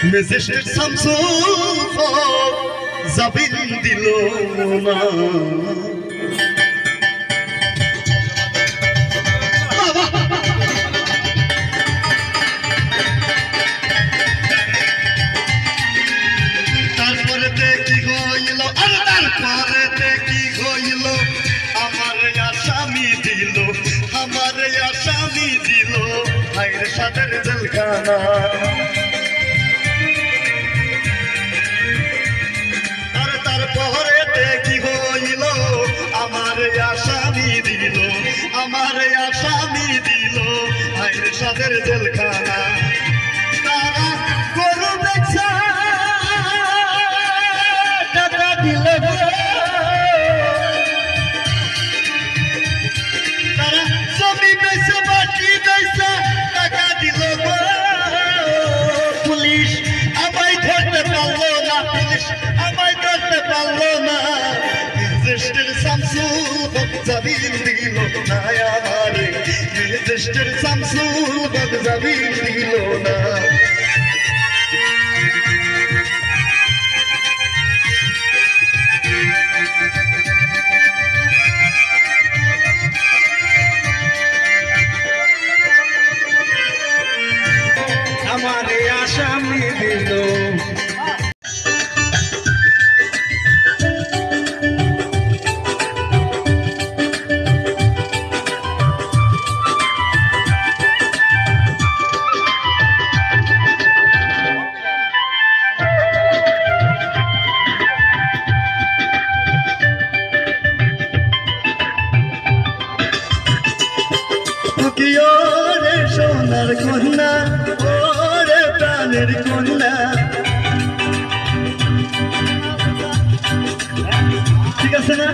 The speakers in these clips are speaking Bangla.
মেজেস্টিক শামসুল হক জাবিন দিল না তারপরেতে কি হইল আর তারপরেতে কি হইল আমার আসামি দিল ভাইয়ের সাথে জেলখানা তারপরেতে কি হইল আমার আসামি দিল ভাইয়ের সাথে জেলখানা তারা গরু বেচা টাকা দিল তারা জমি বেচা বাকি বেচা টাকা দিল পুলিশ আমায় ধরতে পারলো না মেজেস্টিক শামসুল হক জামিন দিল না আমারে মেজেস্টিক শামসুল হক জামিন দিল না আমারে আসামি দিল ওরে সোনার কন্যা ওরে প্রাণের কন্যা ঠিক আছে না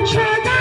Shut